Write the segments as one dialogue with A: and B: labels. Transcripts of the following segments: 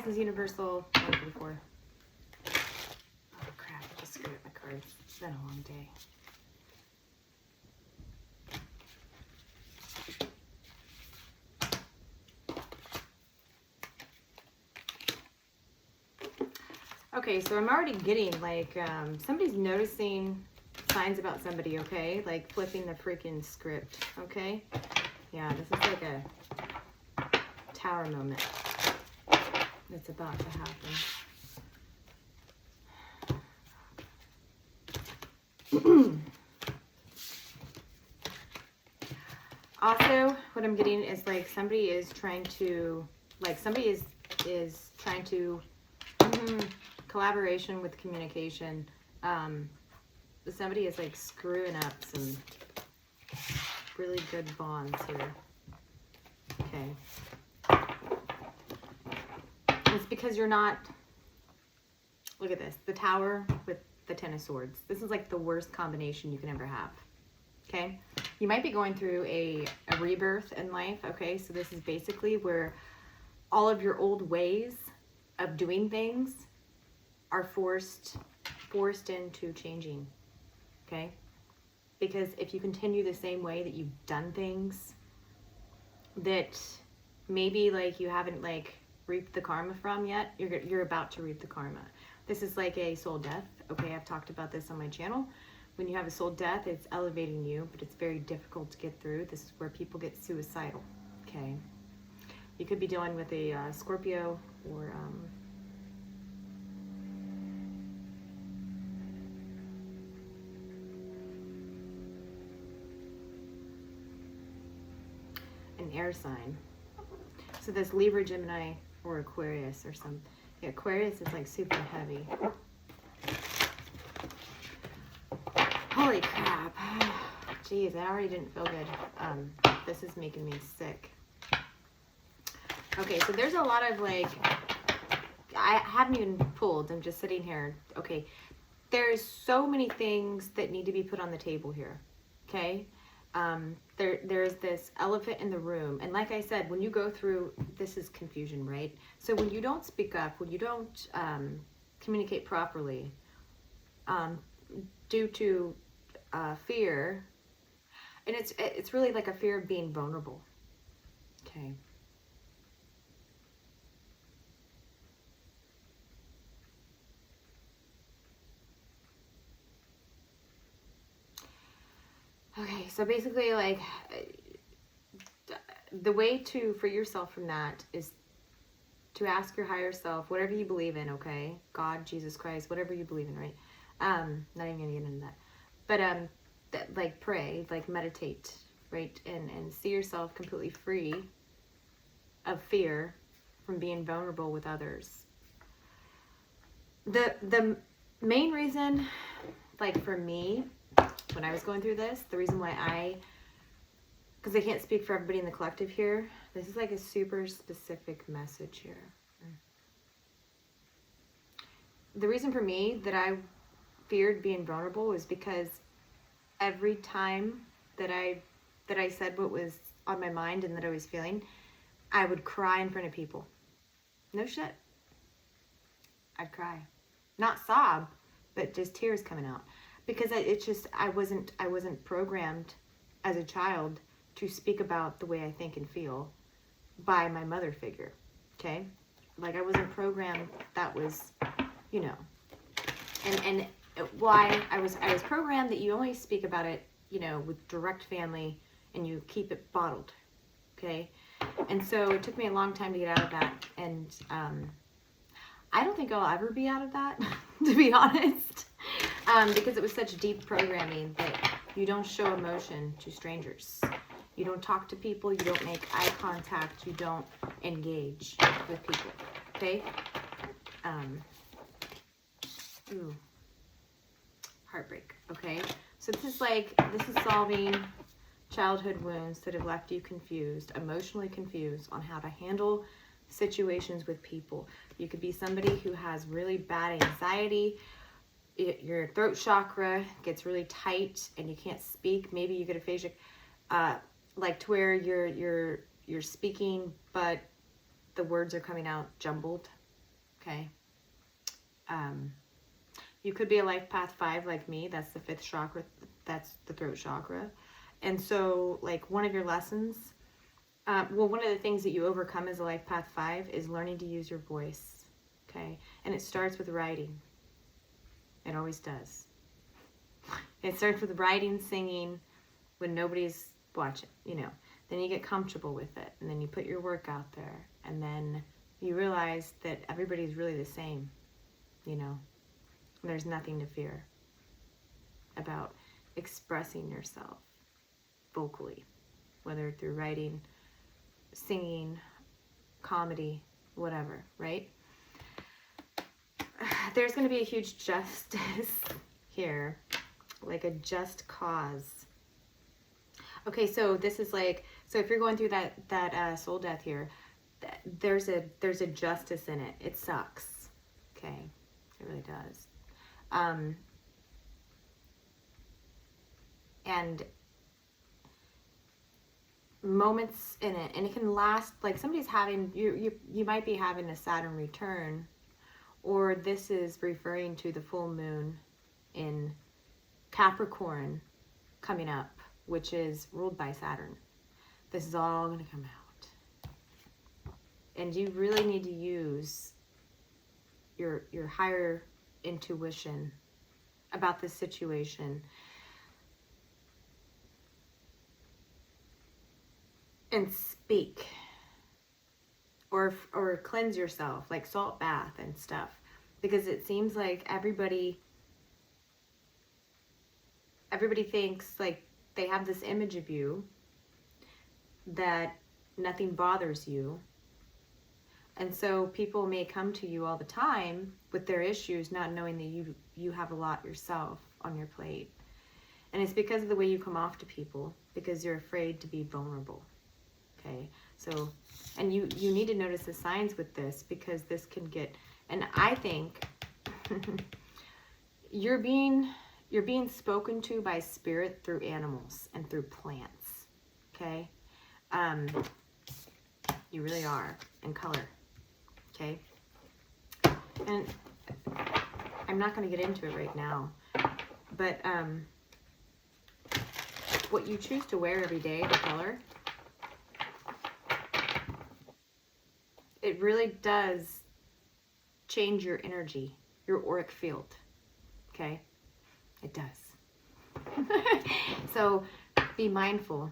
A: is universal. 134. Oh crap, I just screwed up my cards. It's been a long day. Okay, so I'm already getting like somebody's noticing signs about somebody, okay? Like flipping the freaking script, okay? Yeah, this is like a tower moment that's about to happen. Also, what I'm getting is like somebody is trying to, collaboration with communication. Somebody is like screwing up some really good bonds here. Okay. It's because you're not, look at this, the Tower with the Ten of Swords. This is like the worst combination you can ever have. Okay. You might be going through a rebirth in life. Okay. So this is basically where all of your old ways of doing things are forced into changing. Okay. Because if you continue the same way that you've done things that maybe like you haven't like reaped the karma from yet, you're about to reap the karma. This is like a soul death. Okay. I've talked about this on my channel. When you have a soul death, it's elevating you, but it's very difficult to get through. This is where people get suicidal. Okay. You could be dealing with a Scorpio or an air sign. So this Libra, Gemini, or Aquarius or some. Yeah, Aquarius is like super heavy. Holy crap. Jeez, I already didn't feel good. This is making me sick. Okay, so there's a lot of like, I haven't even pulled. I'm just sitting here. Okay, there's so many things that need to be put on the table here. Okay, there's this elephant in the room. And like I said, when you go through, this is confusion, right? So when you don't speak up, when you don't communicate properly, due to fear, and it's really like a fear of being vulnerable. Okay. Okay, so basically like the way to free yourself from that is to ask your higher self, whatever you believe in, okay? God, Jesus Christ, whatever you believe in, right? Not even gonna get into that. But like pray, like meditate, right? And see yourself completely free of fear from being vulnerable with others. The main reason, like for me, when I was going through this, the reason why because I can't speak for everybody in the collective here, this is like a super specific message here. The reason for me that I feared being vulnerable was because every time that I said what was on my mind and that I was feeling, I would cry in front of people. No shit. I'd cry. Not sob, but just tears coming out. Because I wasn't programmed as a child to speak about the way I think and feel by my mother figure. Okay? Like I wasn't programmed, that was, you know. And why I was programmed that you only speak about it, you know, with direct family and you keep it bottled. Okay? And so it took me a long time to get out of that. And I don't think I'll ever be out of that, to be honest. Because it was such deep programming that you don't show emotion to strangers. You don't talk to people. You don't make eye contact. You don't engage with people. Okay? Ooh. Heartbreak. Okay? So this is solving childhood wounds that have left you confused, emotionally confused on how to handle situations with people. You could be somebody who has really bad anxiety. Your throat chakra gets really tight and you can't speak. Maybe you get aphasia, like to where you're speaking, but the words are coming out jumbled. okay? You could be a life path 5 like me. That's the 5th chakra. That's the throat chakra. And so, like, one of your lessons, one of the things that you overcome as a life path 5 is learning to use your voice, okay? And it starts with writing. It always does. It starts with writing, singing, when nobody's watching, you know. Then you get comfortable with it, and then you put your work out there, and then you realize that everybody's really the same, you know. There's nothing to fear about expressing yourself vocally, whether through writing, singing, comedy, whatever, right? There's going to be a huge justice here, like a just cause. Okay, so this is like, so if you're going through that soul death here, there's a justice in it. It sucks. Okay, it really does. And moments in it, and it can last, like somebody's having, you might be having a Saturn return, or this is referring to the full moon in Capricorn coming up, which is ruled by Saturn. This is all going to come out. And you really need to use your higher intuition about this situation and speak, or cleanse yourself, like salt bath and stuff, because it seems like everybody thinks like they have this image of you that nothing bothers you. And so people may come to you all the time with their issues, not knowing that you have a lot yourself on your plate. And it's because of the way you come off to people, because you're afraid to be vulnerable. Okay, so, and you need to notice the signs with this, because this can get, and I think you're being spoken to by spirit through animals and through plants. Okay, you really are, and color. Okay, and I'm not going to get into it right now, but what you choose to wear every day, the color, it really does change your energy, your auric field. Okay, it does. So be mindful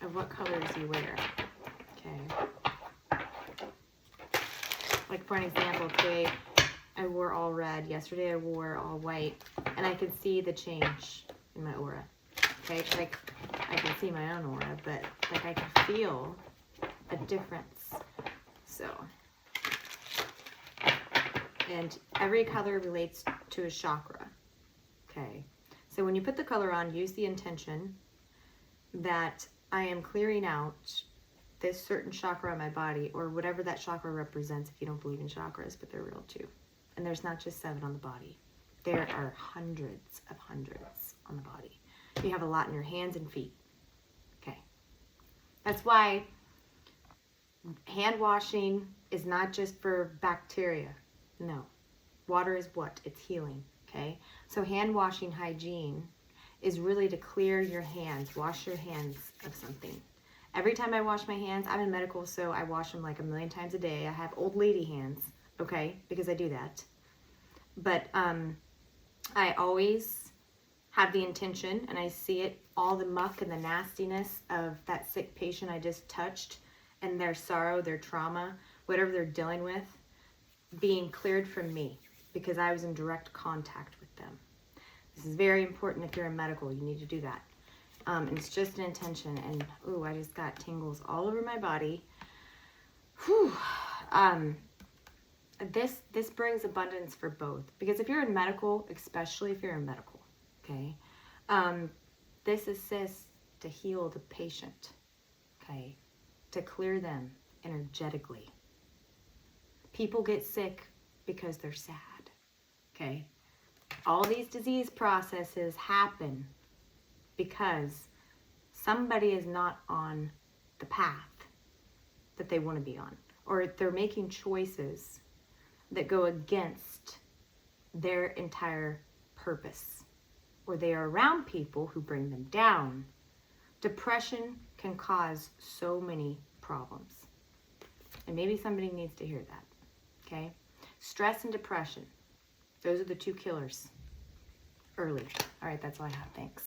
A: of what colors you wear. Okay, like for an example, today I wore all red. Yesterday I wore all white, and I could see the change in my aura. Okay, like I can see my own aura, but like I can feel a difference. So, and every color relates to a chakra. Okay, so when you put the color on, use the intention that I am clearing out this certain chakra on my body, or whatever that chakra represents if you don't believe in chakras, but they're real too. And there's not just 7 on the body. There are hundreds on the body. You have a lot in your hands and feet. Okay. That's why hand washing is not just for bacteria. No. Water is what? It's healing. Okay. So hand washing hygiene is really to clear your hands. Wash your hands of something. Every time I wash my hands, I'm in medical, so I wash them like a million times a day. I have old lady hands, okay, because I do that. But I always have the intention, and I see it, all the muck and the nastiness of that sick patient I just touched, and their sorrow, their trauma, whatever they're dealing with, being cleared from me, because I was in direct contact with them. This is very important if you're in medical. You need to do that. And it's just an intention. And, ooh, I just got tingles all over my body. Whew. This brings abundance for both. Because if you're in medical, especially if you're in medical, okay, this assists to heal the patient, okay, to clear them energetically. People get sick because they're sad, okay? All these disease processes happen because somebody is not on the path that they want to be on, or they're making choices that go against their entire purpose, or they are around people who bring them down. Depression can cause so many problems. And maybe somebody needs to hear that, okay? Stress and depression, those are the two killers early. All right, that's all I have. Thanks.